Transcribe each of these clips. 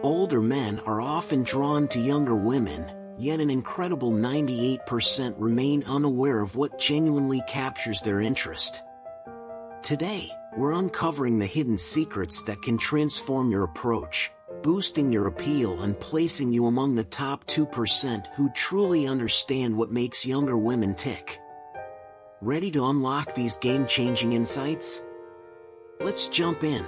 Older men are often drawn to younger women, yet an incredible 98% remain unaware of what genuinely captures their interest. Today, we're uncovering the hidden secrets that can transform your approach, boosting your appeal and placing you among the top 2% who truly understand what makes younger women tick. Ready to unlock these game-changing insights? Let's jump in.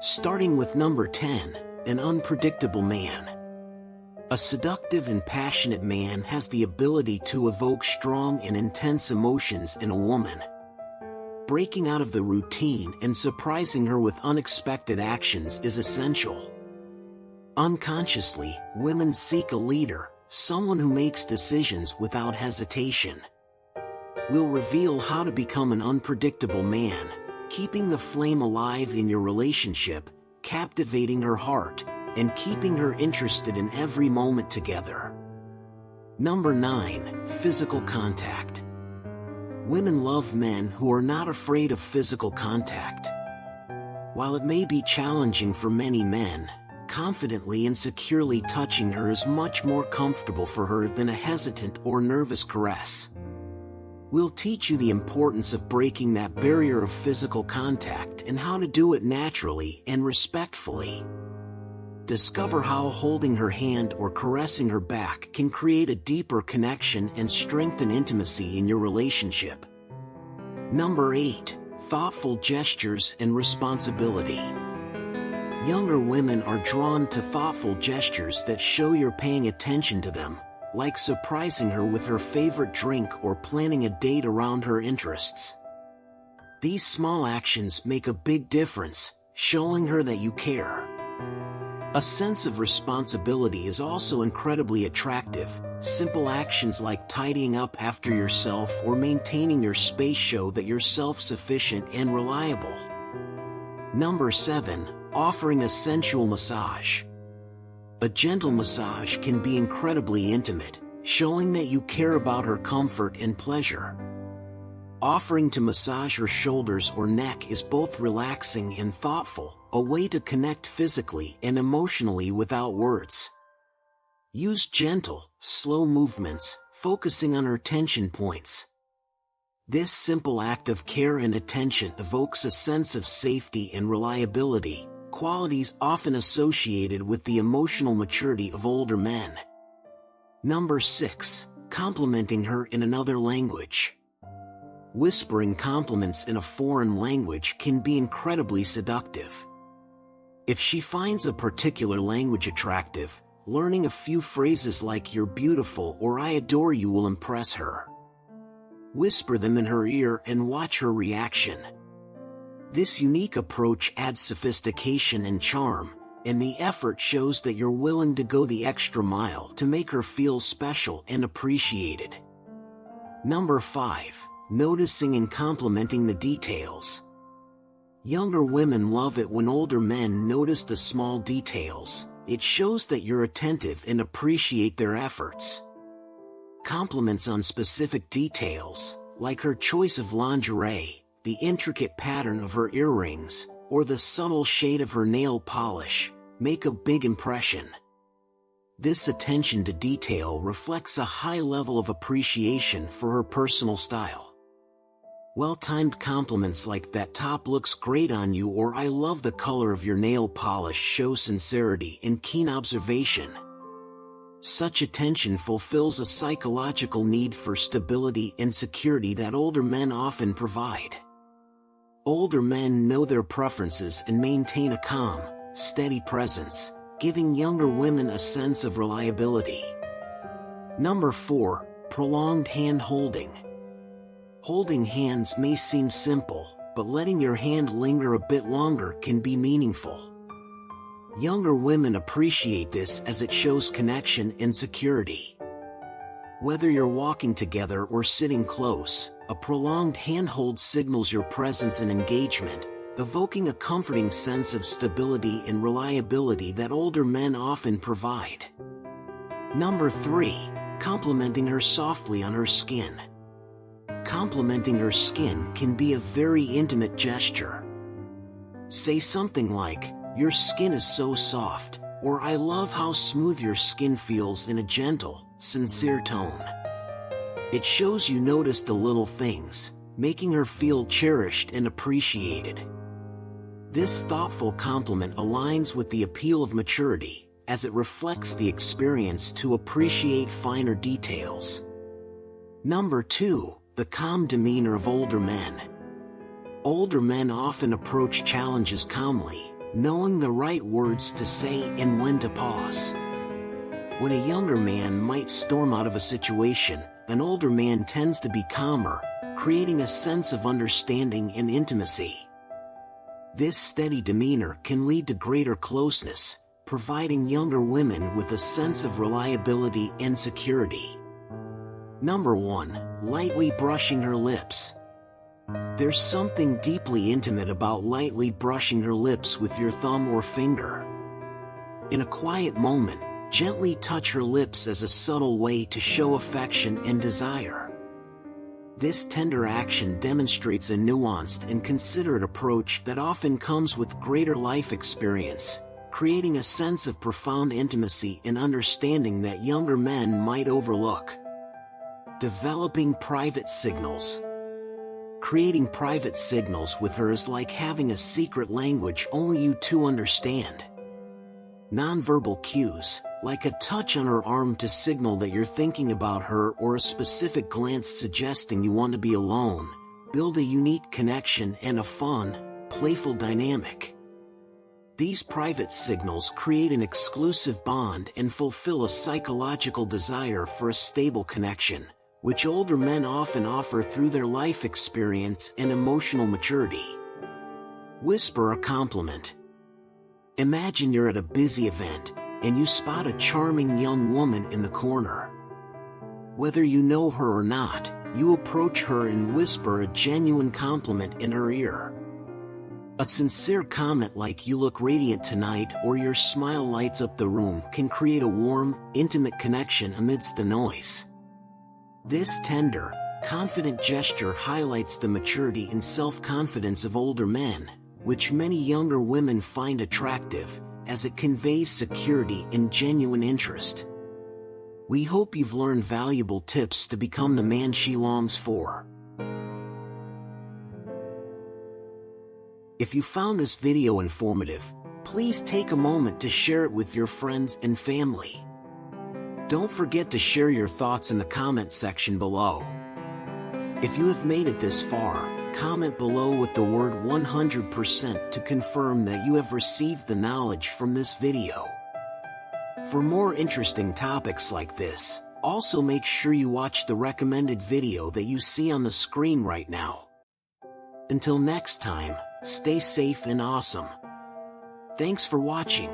Starting with number 10, an unpredictable man. A seductive and passionate man has the ability to evoke strong and intense emotions in a woman. Breaking out of the routine and surprising her with unexpected actions is essential. Unconsciously, women seek a leader, someone who makes decisions without hesitation. We'll reveal how to become an unpredictable man, keeping the flame alive in your relationship, captivating her heart, and keeping her interested in every moment together. Number 9, physical contact. Women love men who are not afraid of physical contact. While it may be challenging for many men, confidently and securely touching her is much more comfortable for her than a hesitant or nervous caress. We'll teach you the importance of breaking that barrier of physical contact and how to do it naturally and respectfully. Discover how holding her hand or caressing her back can create a deeper connection and strengthen intimacy in your relationship. Number 8, thoughtful gestures and responsibility. Younger women are drawn to thoughtful gestures that show you're paying attention to them, like surprising her with her favorite drink or planning a date around her interests. These small actions make a big difference, showing her that you care. A sense of responsibility is also incredibly attractive. Simple actions like tidying up after yourself or maintaining your space show that you're self-sufficient and reliable. Number 7, offering a sensual massage. A gentle massage can be incredibly intimate, showing that you care about her comfort and pleasure. Offering to massage her shoulders or neck is both relaxing and thoughtful, a way to connect physically and emotionally without words. Use gentle, slow movements, focusing on her tension points. This simple act of care and attention evokes a sense of safety and reliability, qualities often associated with the emotional maturity of older men. Number 6, complimenting her in another language. Whispering compliments in a foreign language can be incredibly seductive. If she finds a particular language attractive, learning a few phrases like "you're beautiful" or "I adore you" will impress her. Whisper them in her ear and watch her reaction. This unique approach adds sophistication and charm, and the effort shows that you're willing to go the extra mile to make her feel special and appreciated. Number 5, noticing and complimenting the details. Younger women love it when older men notice the small details. It shows that you're attentive and appreciate their efforts. Compliments on specific details, like her choice of lingerie, the intricate pattern of her earrings, or the subtle shade of her nail polish, make a big impression. This attention to detail reflects a high level of appreciation for her personal style. Well-timed compliments like "that top looks great on you" or "I love the color of your nail polish" show sincerity and keen observation. Such attention fulfills a psychological need for stability and security that older men often provide. Older men know their preferences and maintain a calm, steady presence, giving younger women a sense of reliability. Number 4, prolonged hand holding. Holding hands may seem simple, but letting your hand linger a bit longer can be meaningful. Younger women appreciate this as it shows connection and security. Whether you're walking together or sitting close, a prolonged handhold signals your presence and engagement. evoking a comforting sense of stability and reliability that older men often provide. Number 3. Complimenting her softly on her skin. Complimenting her skin can be a very intimate gesture. Say something like, "Your skin is so soft," or "I love how smooth your skin feels," in a gentle, sincere tone. It shows you notice the little things, making her feel cherished and appreciated. This thoughtful compliment aligns with the appeal of maturity, as it reflects the experience to appreciate finer details. Number 2. The calm demeanor of older men. Older men often approach challenges calmly, knowing the right words to say and when to pause. When a younger man might storm out of a situation, an older man tends to be calmer, creating a sense of understanding and intimacy. This steady demeanor can lead to greater closeness, providing younger women with a sense of reliability and security. Number 1. Lightly brushing her lips. There's something deeply intimate about lightly brushing her lips with your thumb or finger. In a quiet moment, gently touch her lips as a subtle way to show affection and desire. This tender action demonstrates a nuanced and considerate approach that often comes with greater life experience, creating a sense of profound intimacy and understanding that younger men might overlook. Developing private signals. Creating private signals with her is like having a secret language only you two understand. Nonverbal cues, like a touch on her arm to signal that you're thinking about her or a specific glance suggesting you want to be alone, build a unique connection and a fun, playful dynamic. These private signals create an exclusive bond and fulfill a psychological desire for a stable connection, which older men often offer through their life experience and emotional maturity. Whisper a compliment. Imagine you're at a busy event, and you spot a charming young woman in the corner. Whether you know her or not, you approach her and whisper a genuine compliment in her ear. A sincere comment like "You look radiant tonight" or "Your smile lights up the room" can create a warm, intimate connection amidst the noise. This tender, confident gesture highlights the maturity and self-confidence of older men, which many younger women find attractive, as it conveys security and genuine interest. We hope you've learned valuable tips to become the man she longs for. If you found this video informative, please take a moment to share it with your friends and family. Don't forget to share your thoughts in the comment section below. If you have made it this far, comment below with the word 100% to confirm that you have received the knowledge from this video. For more interesting topics like this, also make sure you watch the recommended video that you see on the screen right now. Until next time, stay safe and awesome. Thanks for watching.